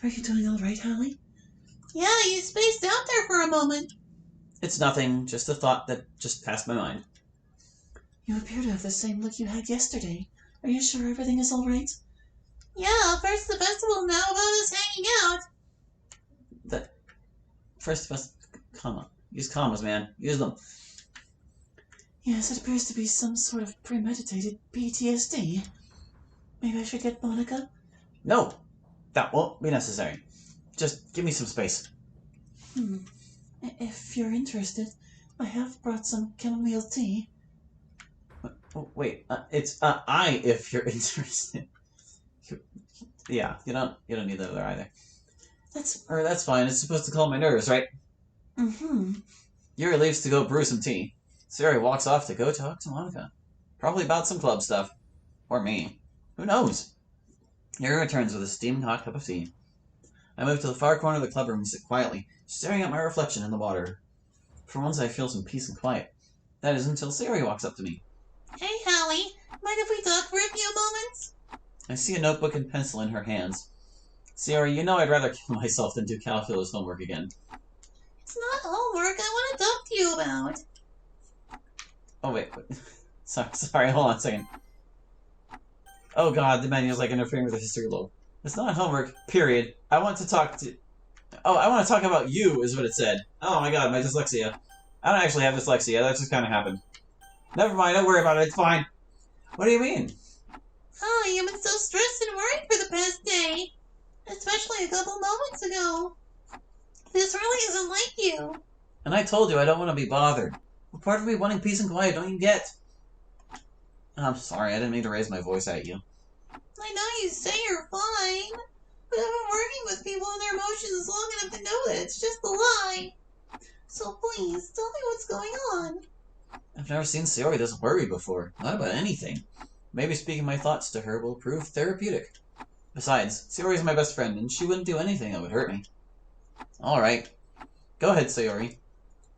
Are you doing all right, Hallie? Yeah, you spaced out there for a moment. It's nothing, just a thought that just passed my mind. You appear to have the same look you had yesterday. Are you sure everything is all right? Yeah, first the festival, now about us hanging out. That first of us, comma. Use commas, man. Use them. Yes, it appears to be some sort of premeditated PTSD. Maybe I should get Monica? No, that won't be necessary. Just give me some space. If you're interested, I have brought some chamomile tea. Oh, wait, it's if you're interested. Yeah, you don't need that other either. That's fine. It's supposed to calm my nerves, right? Yuri leaves to go brew some tea. Sayori walks off to go talk to Monica. Probably about some club stuff. Or me. Who knows? Yuri returns with a steaming hot cup of tea. I move to the far corner of the clubroom and sit quietly, staring at my reflection in the water. For once I feel some peace and quiet. That is until Sayori walks up to me. Hey, Hallie. Mind if we talk for a few moments? I see a notebook and pencil in her hands. Sayori, you know I'd rather kill myself than do calculus homework again. It's not homework I want to talk to you about. Oh, wait. Sorry, hold on a second. Oh god, the manual's like interfering with the history lobe. It's not homework, period. I want to talk about you, is what it said. Oh my god, my dyslexia. I don't actually have dyslexia, that just kind of happened. Never mind, don't worry about it, it's fine. What do you mean? Hi, I've been so stressed and worried for the past day. Especially a couple moments ago. This really isn't like you. And I told you I don't want to be bothered. What part of me wanting peace and quiet don't you get? I'm sorry, I didn't mean to raise my voice at you. I know you say you're fine, but I've been working with people and their emotions long enough to know that it's just a lie. So please, tell me what's going on. I've never seen Sayori this worried before. Not about anything. Maybe speaking my thoughts to her will prove therapeutic. Besides, Sayori's my best friend, and she wouldn't do anything that would hurt me. Alright. Go ahead, Sayori.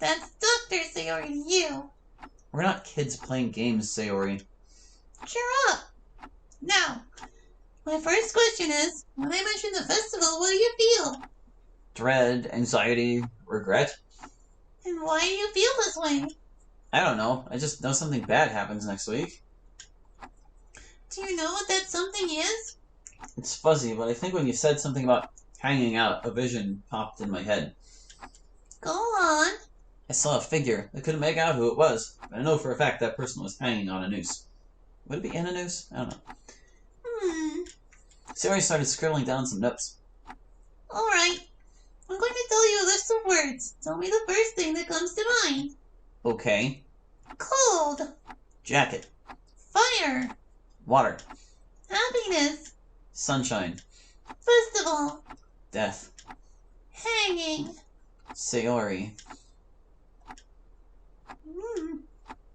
That's Dr. Sayori to you. We're not kids playing games, Sayori. Cheer up. Now, my first question is, when I mention the festival, what do you feel? Dread, anxiety, regret. And why do you feel this way? I don't know. I just know something bad happens next week. Do you know what that something is? It's fuzzy, but I think when you said something about hanging out, a vision popped in my head. Go on. I saw a figure. I couldn't make out who it was, but I know for a fact that person was hanging on a noose. Would it be in a noose? I don't know. Sayori started scribbling down some notes. Alright. I'm going to tell you a list of words. Tell me the first thing that comes to mind. Okay. Cold. Jacket. Fire. Water. Happiness. Sunshine. Festival. Death. Hanging. Sayori.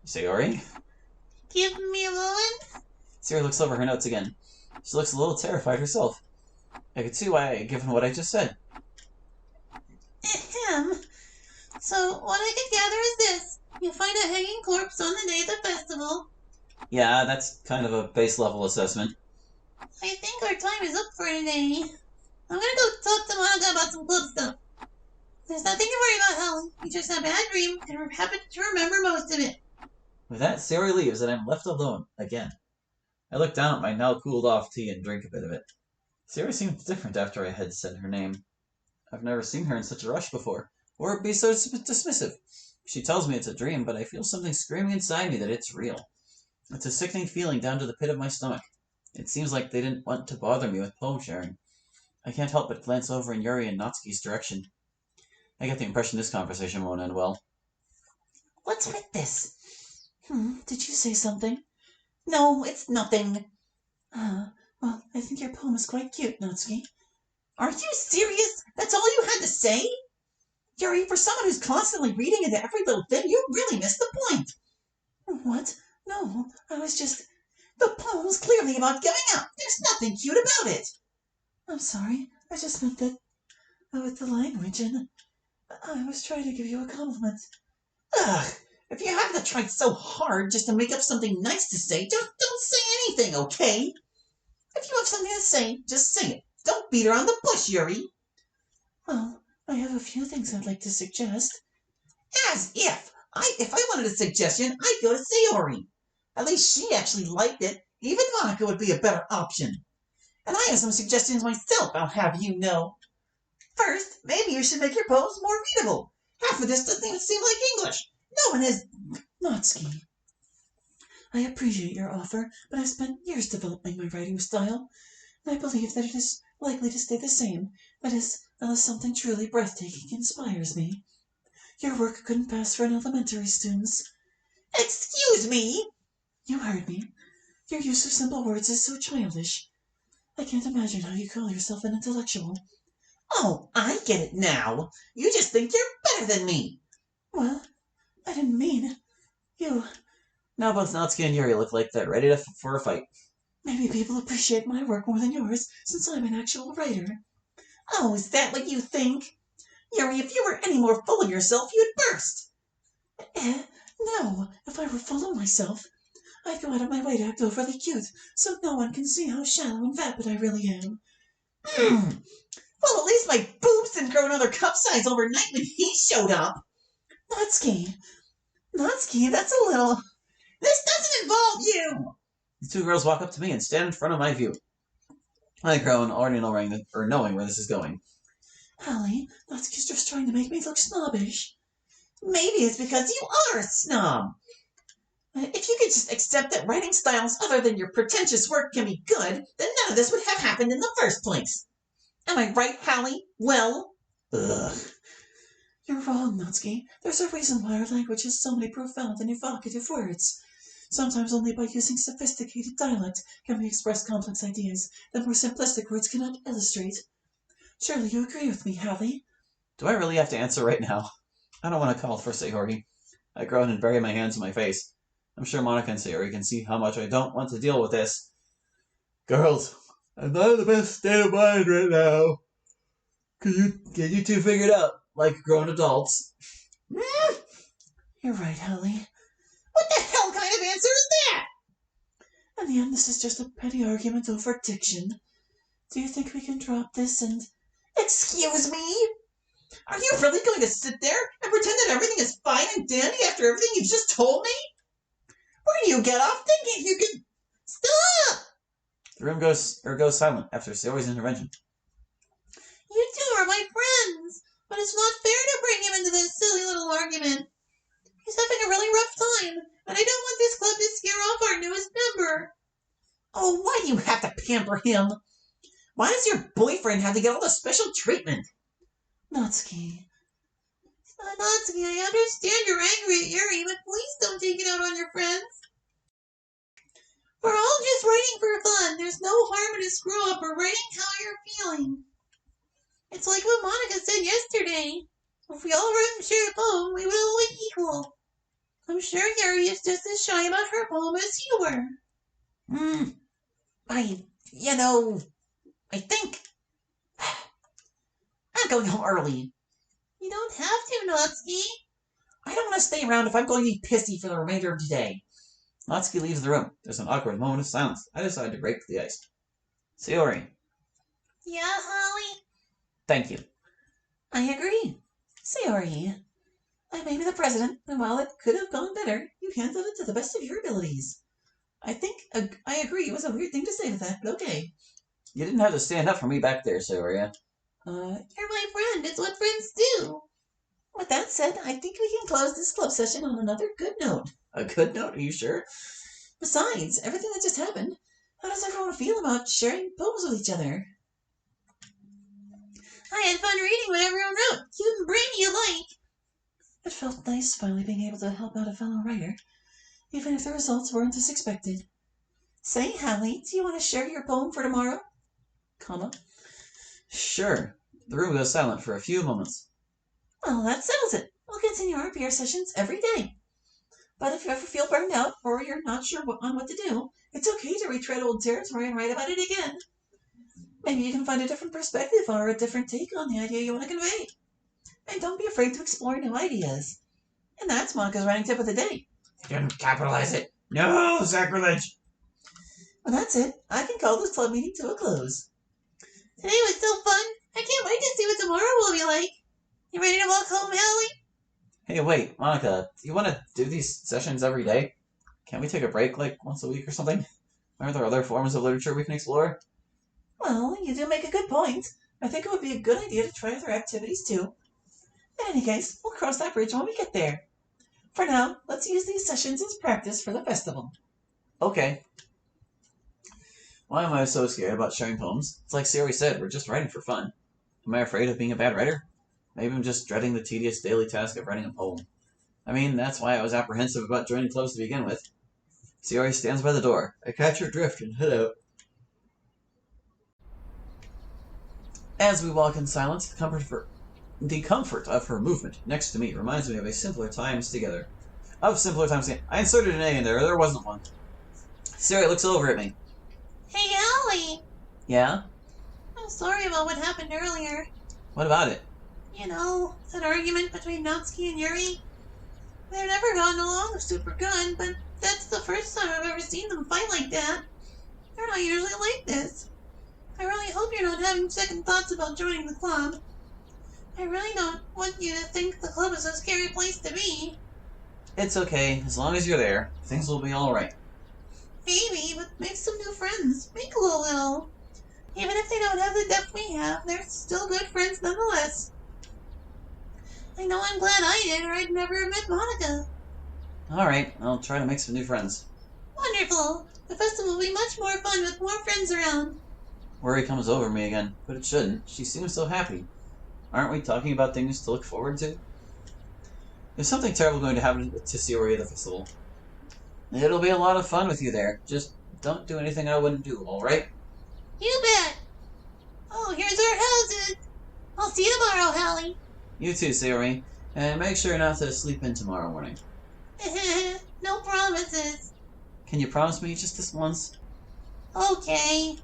Sayori? Give me a moment. Sayori looks over her notes again. She looks a little terrified herself. I could see why, given what I just said. Ahem. So, what I could gather is this. You find a hanging corpse on the day of the festival. Yeah, that's kind of a base-level assessment. I think our time is up for today. I'm gonna go talk to Monica about some club stuff. There's nothing to worry about, Helen. You just had a bad dream and happen to remember most of it. With that, Sayori leaves and I'm left alone, again. I look down at my now cooled-off tea and drink a bit of it. Sayori seems different after I had said her name. I've never seen her in such a rush before, or be so dismissive. She tells me it's a dream, but I feel something screaming inside me that it's real. It's a sickening feeling down to the pit of my stomach. It seems like they didn't want to bother me with poem sharing. I can't help but glance over in Yuri and Natsuki's direction. I get the impression this conversation won't end well. What's with this? Did you say something? No, it's nothing. Well, I think your poem is quite cute, Natsuki. Are you serious? That's all you had to say? Yuri, for someone who's constantly reading into every little thing, you really missed the point. What? No, I was just... The poem's clearly about giving up. There's nothing cute about it. I'm sorry. I just meant that with the language, and I was trying to give you a compliment. Ugh! If you have to try so hard just to make up something nice to say, don't say anything, okay? If you have something to say, just say it. Don't beat around the bush, Yuri. Well, I have a few things I'd like to suggest. As if! If I wanted a suggestion, I'd go to Sayori. At least she actually liked it. Even Monica would be a better option. And I have some suggestions myself, I'll have you know. First, maybe you should make your poems more readable. Half of this doesn't even seem like English. No one is... Natsuki, I appreciate your offer, but I've spent years developing my writing style, and I believe that it is likely to stay the same. That is, unless something truly breathtaking inspires me. Your work couldn't pass for an elementary student's. Excuse me! You heard me. Your use of simple words is so childish. I can't imagine how you call yourself an intellectual. Oh, I get it now. You just think you're better than me. Well, I didn't mean... You... Now both Natsuki and Yuri look like they're ready for a fight. Maybe people appreciate my work more than yours, since I'm an actual writer. Oh, is that what you think? Yuri, if you were any more full of yourself, you'd burst. No. If I were full of myself, I'd go out of my way to act overly cute, so no one can see how shallow and vapid I really am. Well, at least my boobs didn't grow another cup size overnight when he showed up. Natsuki, that's a little... This doesn't involve you! The two girls walk up to me and stand in front of my view. I groan, already knowing where this is going. Hallie, Natsuki's just trying to make me look snobbish. Maybe it's because you are a snob. If you could just accept that writing styles other than your pretentious work can be good, then none of this would have happened in the first place. Am I right, Hallie? Well? Ugh. You're wrong, Natsuki. There's a reason why our language has so many profound and evocative words. Sometimes only by using sophisticated dialect can we express complex ideas that more simplistic words cannot illustrate. Surely you agree with me, Hallie? Do I really have to answer right now? I don't want to call for Sayori. I groan and bury my hands in my face. I'm sure Monica and Sayori can see how much I don't want to deal with this. Girls, I'm not in the best state of mind right now. Can you two figure it out, like grown adults? You're right, Hallie. What the hell kind of answer is that? In the end, this is just a petty argument over diction. Do you think we can drop this and... Excuse me? Are you really going to sit there and pretend that everything is fine and dandy after everything you've just told me? Where do you get off thinking you can... Stop! The room goes silent after Sayori's intervention. You two are my friends, but it's not fair to bring him into this silly little argument. He's having a really rough time, and I don't want this club to scare off our newest member. Oh, why do you have to pamper him? Why does your boyfriend have to get all the special treatment? Natsuki, I understand you're angry at Yuri, but please don't take it out on your friends. We're all just writing for fun. There's no harm in a screw-up or writing how you're feeling. It's like what Monica said yesterday. If we all write and share a poem, we will all be equal. I'm sure Yuri is just as shy about her poem as you were. I think... I'm going home early. You don't have to, Natsuki. I don't want to stay around if I'm going to be pissy for the remainder of today. Natsuki leaves the room. There's an awkward moment of silence. I decide to break the ice. Sayori. Yeah, Holly? Thank you. I agree. Sayori. I may be the president, and while it could have gone better, you handled it to the best of your abilities. I think I agree it was a weird thing to say to that, but okay. You didn't have to stand up for me back there, Sayori. You're my friend. It's what friends do. With that said, I think we can close this club session on another good note. A good note? Are you sure? Besides, everything that just happened, how does everyone feel about sharing poems with each other? I had fun reading what everyone wrote. Cute and brainy alike. It felt nice finally being able to help out a fellow writer, even if the results weren't as expected. Say, Hallie, do you want to share your poem for tomorrow? Sure. The room goes silent for a few moments. Well, that settles it. We'll continue our PR sessions every day. But if you ever feel burned out or you're not sure on what to do, it's okay to retread old territory and write about it again. Maybe you can find a different perspective or a different take on the idea you want to convey. And don't be afraid to explore new ideas. And that's Monica's writing tip of the day. You didn't capitalize it. No, sacrilege. Well, that's it. I can call this club meeting to a close. Today was so fun. I can't wait to see what tomorrow will be like. You ready to walk home, Hallie? Hey, wait, Monica, do you want to do these sessions every day? Can't we take a break, like, once a week or something? Aren't there other forms of literature we can explore? Well, you do make a good point. I think it would be a good idea to try other activities too. In any case, we'll cross that bridge when we get there. For now, let's use these sessions as practice for the festival. Okay. Why am I so scared about sharing poems? It's like Siri said, we're just writing for fun. Am I afraid of being a bad writer? Maybe I'm just dreading the tedious daily task of writing a poem. I mean, that's why I was apprehensive about joining clubs to begin with. Siri stands by the door. I catch her drift and head out. As we walk in silence, the comfort of her movement next to me reminds me of simpler times together. I inserted an A in there. There wasn't one. Siri looks over at me. Hey, Allie! Yeah? I'm sorry about what happened earlier. What about it? You know, that argument between Natsuki and Yuri? They've never gotten along super good, but that's the first time I've ever seen them fight like that. They're not usually like this. I really hope you're not having second thoughts about joining the club. I really don't want you to think the club is a scary place to be. It's okay. As long as you're there, things will be alright. Maybe, but make some new friends. Make a little. Even if they don't have the depth we have, they're still good friends nonetheless. I know I'm glad I did, or I'd never have met Monica. Alright, I'll try to make some new friends. Wonderful! The festival will be much more fun with more friends around. Worry comes over me again, but it shouldn't. She seems so happy. Aren't we talking about things to look forward to? There's something terrible going to happen to Siri at the festival. It'll be a lot of fun with you there. Just don't do anything I wouldn't do, alright? You bet! Oh, here's our houses. I'll see you tomorrow, Hallie. You too, Siri. And make sure not to sleep in tomorrow morning. No promises. Can you promise me just this once? Okay.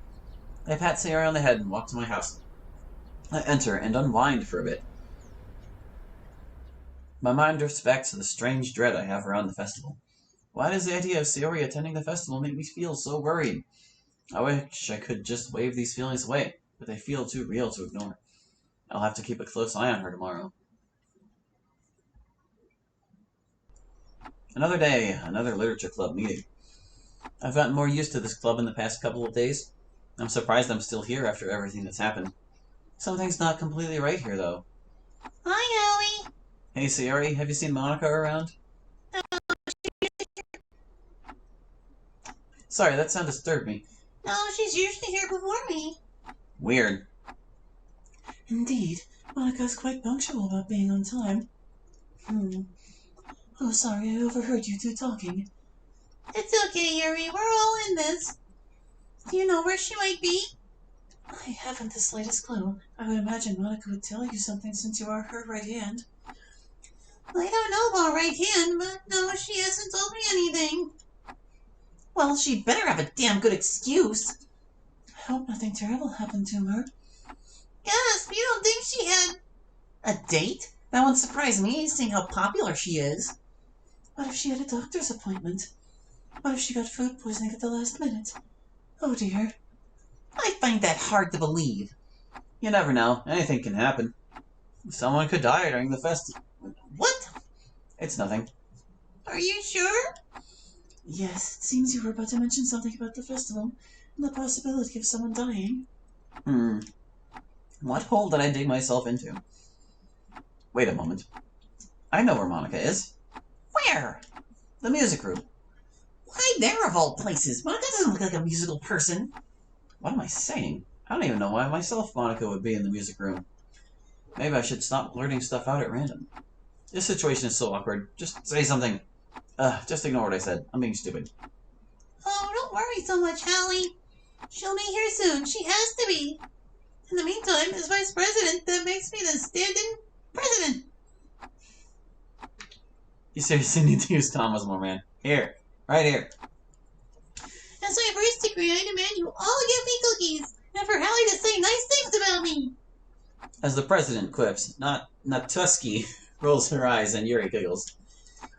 I pat Siri on the head and walk to my house. I enter and unwind for a bit. My mind drifts back to the strange dread I have around the festival. Why does the idea of Siri attending the festival make me feel so worried? I wish I could just wave these feelings away, but they feel too real to ignore. I'll have to keep a close eye on her tomorrow. Another day, another literature club meeting. I've gotten more used to this club in the past couple of days. I'm surprised I'm still here after everything that's happened. Something's not completely right here, though. Hi, Allie. Hey, Siri, have you seen Monica around? Sorry, that sound disturbed me. No, she's usually here before me. Weird. Indeed, Monica's quite punctual about being on time. Oh, sorry, I overheard you two talking. It's okay, Yuri. We're all in this. Do you know where she might be? I haven't the slightest clue. I would imagine Monica would tell you something since you are her right hand. I don't know about right hand, but no, she hasn't told me anything. Well, she better have a damn good excuse. I hope nothing terrible happened to her. Yes, you don't think she had a date? That won't surprise me, seeing how popular she is. What if she had a doctor's appointment? What if she got food poisoning at the last minute? Oh dear. I find that hard to believe. You never know. Anything can happen. Someone could die during the festival. What? It's nothing. Are you sure? Yes, it seems you were about to mention something about the festival and the possibility of someone dying. What hole did I dig myself into? Wait a moment. I know where Monica is. Where? The music room. Why there of all places? Monica doesn't look like a musical person. What am I saying? I don't even know why myself Monica would be in the music room. Maybe I should stop blurting stuff out at random. This situation is so awkward. Just say something. Just ignore what I said. I'm being stupid. Oh, don't worry so much, Hallie. She'll be here soon. She has to be. In the meantime, as vice president, that makes me the stand-in president. You seriously need to use Thomas more, man. Here. Right here. As my first degree, I demand you all give me cookies, and for Hallie to say nice things about me. As the president quips, not Tusky rolls her eyes and Yuri giggles.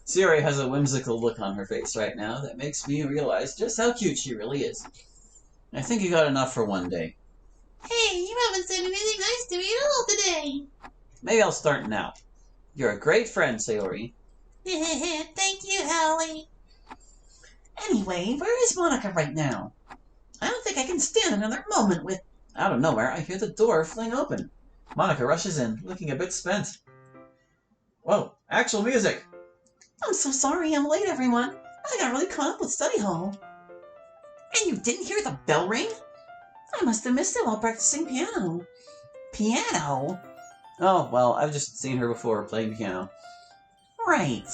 Siri has a whimsical look on her face right now that makes me realize just how cute she really is. I think you got enough for one day. Hey, you haven't said anything nice to me at all today. Maybe I'll start now. You're a great friend, Sayori. Thank you, Hallie. Anyway, where is Monica right now? I don't think I can stand another moment with... Out of nowhere, I hear the door fling open. Monica rushes in, looking a bit spent. Whoa, actual music! I'm so sorry I'm late, everyone. I got really caught up with study hall. And you didn't hear the bell ring? I must have missed it while practicing piano. Piano? Oh, well, I've just seen her before playing piano. Right.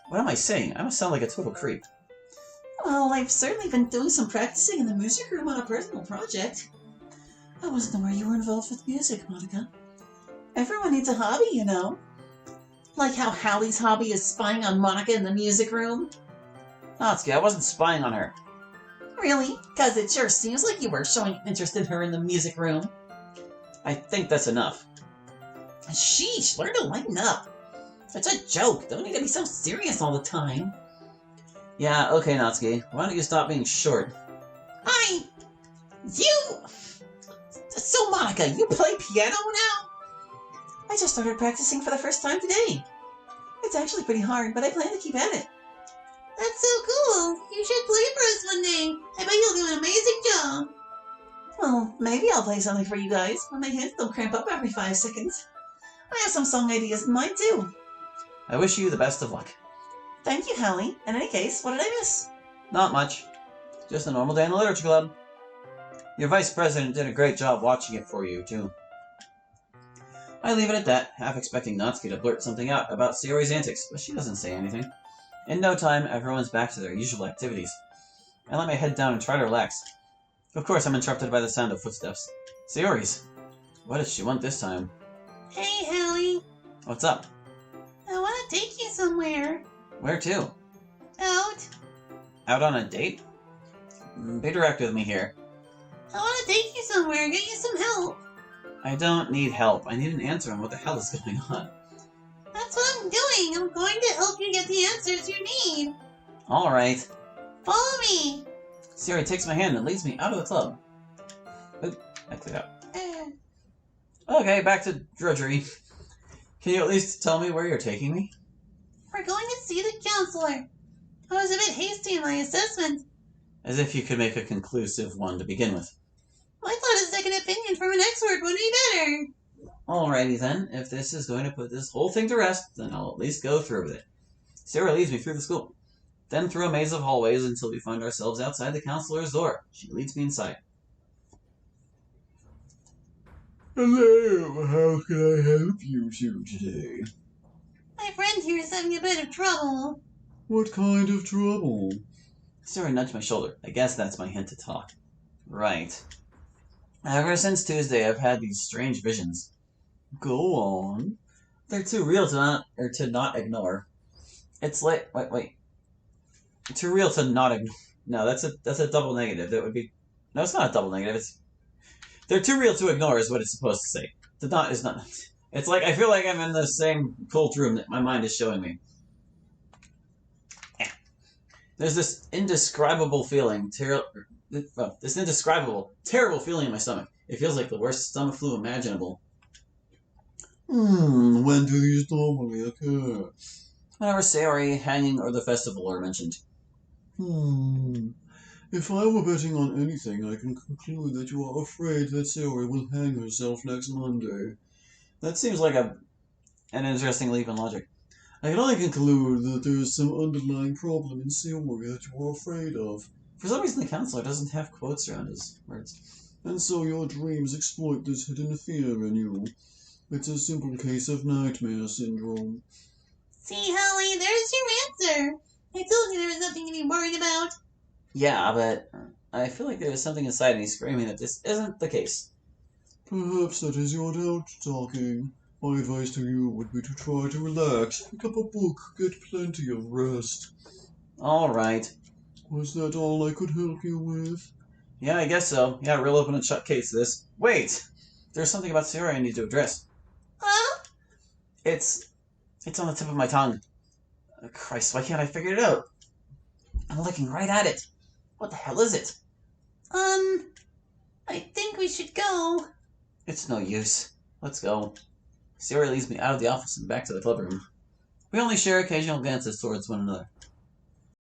What am I saying? I must sound like a total creep. Well, I've certainly been doing some practicing in the music room on a personal project. I wasn't aware you were involved with music, Monica. Everyone needs a hobby, you know. Like how Hallie's hobby is spying on Monica in the music room. Natsuki, I wasn't spying on her. Really? Because it sure seems like you were showing interest in her in the music room. I think that's enough. Sheesh, learn to lighten up. It's a joke. Don't need to be so serious all the time. Yeah, okay, Natsuki. Why don't you stop being short? So, Monica, you play piano now? I just started practicing for the first time today. It's actually pretty hard, but I plan to keep at it. That's so cool. You should play for us one day. I bet you'll do an amazing job. Well, maybe I'll play something for you guys when my hands don't cramp up every 5 seconds. I have some song ideas in mind, too. I wish you the best of luck. Thank you, Hallie. In any case, what did I miss? Not much. Just a normal day in the literature club. Your vice president did a great job watching it for you, too. I leave it at that, half expecting Natsuki to blurt something out about Sayori's antics, but she doesn't say anything. In no time, everyone's back to their usual activities. I let my head down and try to relax. Of course, I'm interrupted by the sound of footsteps. Sayori's. What does she want this time? Hey, Hallie. What's up? I want to take you somewhere. Where to? Out. Out on a date? Be direct with me here. I want to take you somewhere, get you some help. I don't need help. I need an answer on what the hell is going on. That's what I'm doing. I'm going to help you get the answers you need. Alright. Follow me. Sayori takes my hand and leads me out of the club. Oop, I cleared out. Okay, back to drudgery. Can you at least tell me where you're taking me? We're going to see the counselor. I was a bit hasty in my assessment. As if you could make a conclusive one to begin with. I thought a second opinion from an expert would be better. Alrighty then, if this is going to put this whole thing to rest, then I'll at least go through with it. Sarah leads me through the school, then through a maze of hallways until we find ourselves outside the counselor's door. She leads me inside. Hello, how can I help you two today? My friend here is having a bit of trouble. What kind of trouble? Sarah nudged my shoulder. I guess that's my hint to talk. Right. Ever since Tuesday, I've had these strange visions. Go on. They're too real to not ignore. It's like wait. Too real to not ignore. No, that's a double negative. That would be. No, it's not a double negative. They're too real to ignore is what it's supposed to say. The not is not. It's like I feel like I'm in the same cold room that my mind is showing me. There's this indescribable feeling, this indescribable, terrible feeling in my stomach. It feels like the worst stomach flu imaginable. When do these normally occur? Whenever Sayori, hanging, or the festival are mentioned. If I were betting on anything, I can conclude that you are afraid that Sayori will hang herself next Monday. That seems like an interesting leap in logic. I can only conclude that there is some underlying problem in Sayori that you are afraid of. For some reason, the counselor doesn't have quotes around his words. And so your dreams exploit this hidden fear in you. It's a simple case of nightmare syndrome. See, Holly, there's your answer. I told you there was nothing to be worried about. Yeah, but I feel like there is something inside me screaming that this isn't the case. Perhaps that is your doubt talking. My advice to you would be to try to relax, pick up a book, get plenty of rest. Alright. Was that all I could help you with? Yeah, I guess so. Yeah, real open and shut case this. Wait! There's something about Sarah I need to address. Huh? It's on the tip of my tongue. Christ, why can't I figure it out? I'm looking right at it. What the hell is it? I think we should go. It's no use. Let's go. Siri leads me out of the office and back to the club room. We only share occasional glances towards one another.